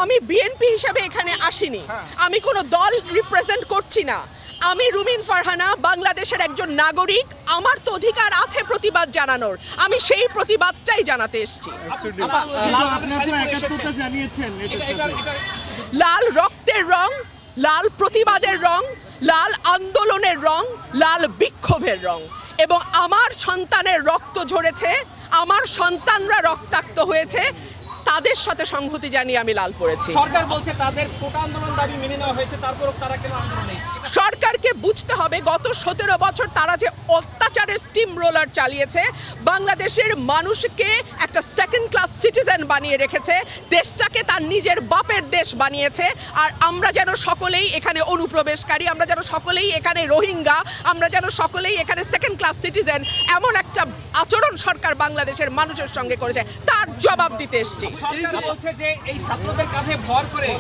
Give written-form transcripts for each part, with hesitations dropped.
আমি বিএনপি হিসাবে এখানে আসিনি, আমি কোনো দল রিপ্রেজেন্ট করছি না। আমি রুমিন ফারহানা, বাংলাদেশের একজন নাগরিক। আমার তো অধিকার আছে প্রতিবাদ জানানোর, আমি সেই প্রতিবাদটাই জানাতে এসেছি। লাল রক্তের রং, লাল প্রতিবাদের রং, লাল আন্দোলনের রং, লাল বিক্ষোভের রং, এবং আমার সন্তানের রক্ত ঝরেছে, আমার সন্তানরা রক্তাক্ত হয়েছে, তাদের সাথে সংহতি জানিয়ে আমি লাল পড়েছি। সরকার বলছে তাদের কোটা আন্দোলন দাবি মেনে নেওয়া হয়েছে, তারপরও তারা কেন আন্দোলনে? সরকারকে বুঝতে হবে গত 17 বছর তারা যে অত্যাচারের স্টিম রোলার চালিয়েছে, বাংলাদেশের মানুষকে একটা সেকেন্ড ক্লাস সিটিজেন বানিয়ে রেখেছে, দেশটাকে তার নিজের বাপের দেশ বানিয়েছে। আর আমরা যেন সকলেই এখানে অনুপ্রবেশকারী, আমরা যেন সকলেই এখানে রোহিঙ্গা, আমরা যেন সকলেই এখানে সেকেন্ড ক্লাস সিটিজেন, এমন একটা আচরণ সরকার বাংলাদেশের মানুষের সঙ্গে করেছে, তার জবাব দিতে এসেছি। সরকার বলছে যে এই ছাত্রদের কাঁধে ভর করে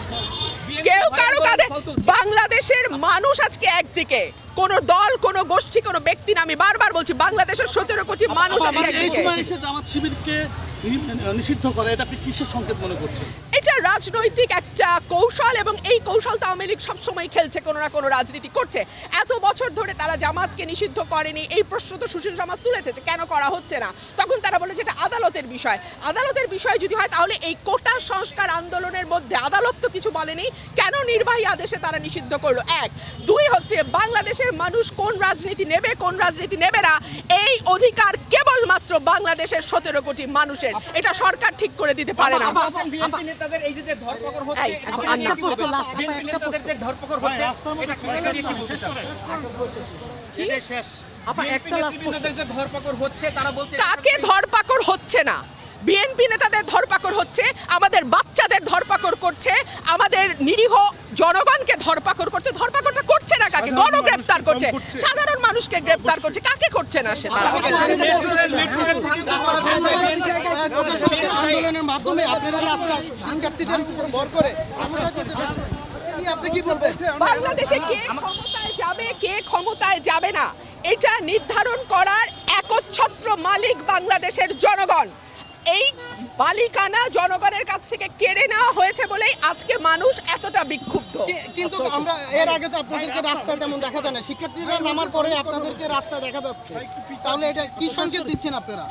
কেউ কারো কাঁধে, বাংলাদেশের মানুষ আজকে একদিকে, কোন দল, কোন গোষ্ঠী, কোন ব্যক্তি না। আমি বারবার বলছি বাংলাদেশের 17 কোটি মানুষ আজকে একদিকে। জামাত শিবিরকে নিষিদ্ধ করে, এটা আপনি কিসের সংকেত মনে করছেন? এটা রাজনৈতিক একটা কৌশল, এবং এই কৌশলটা আওয়ামী লীগ সবসময় খেলছে, কোনো না কোনো রাজনীতি করছে। এত বছর ধরে তারা জামাতকে নিষিদ্ধ করেনি, এই প্রশ্ন তো সুশীল সমাজ তুলেছে যে কেন করা হচ্ছে না। তখন তারা বলেছে এটা আদালতের বিষয়। আদালতের বিষয় যদি হয় তাহলে এই কোটা সংস্কার আন্দোলনের মধ্যে আদালত তো কিছু বলেনি, কেন নির্বাহী আদেশে তারা নিষিদ্ধ করলো? এক। দুই হচ্ছে বাংলাদেশের মানুষ কোন রাজনীতি নেবে, কোন রাজনীতি নেবে না, এই অধিকার কেবলমাত্র বাংলাদেশের 17 কোটি মানুষের। এটা সরকার ঠিক করে দিতে পারে না। বিএনপি নেতাদের এই যে ধরপাকড় হচ্ছে, বিএনপি নেতাদের যে ধরপাকড় হচ্ছে, এটা কি বলতে চান? এটা শেষ। যে ধরপাকড় হচ্ছে, তারা বলছে কাকে ধরপাকড় হচ্ছে না? বিএনপি নেতাদের ধরপাকড় হচ্ছে, আমাদের বাচ্চাদের ধরপাকড় করছে, আমাদের নিরীহ জনগণকে ধরপাকড় করছে। ধরপাকড়টা করছে না কাকে? গণগ্রেপ্তার করছে, সাধারণ মানুষকে গ্রেপ্তার করছে। কাকে করছে না সেটা? আন্দোলনের মাধ্যমে আপনারা রাস্তা সাংঘাতিকদের উপর ভর করে আপনি কি বলবেন? বাংলাদেশে কে ক্ষমতায় যাবে, কে ক্ষমতায় যাবে না, এটা নির্ধারণ করার একচ্ছত্র মালিক বাংলাদেশের জনগণ। এই মালিকানা জনগণের কাছ থেকে কেড়ে নেওয়া হয়েছে বলেই আজকে মানুষ এতটা বিক্ষুব্ধ। কিন্তু আমরা এর আগে তো আপনাদেরকে রাস্তায় তেমন দেখা যায় না, শিক্ষার্থীরা নামার পরে আপনাদেরকে রাস্তায় দেখা যাচ্ছে, তাহলে এটা কি সংকেত দিচ্ছেন আপনারা?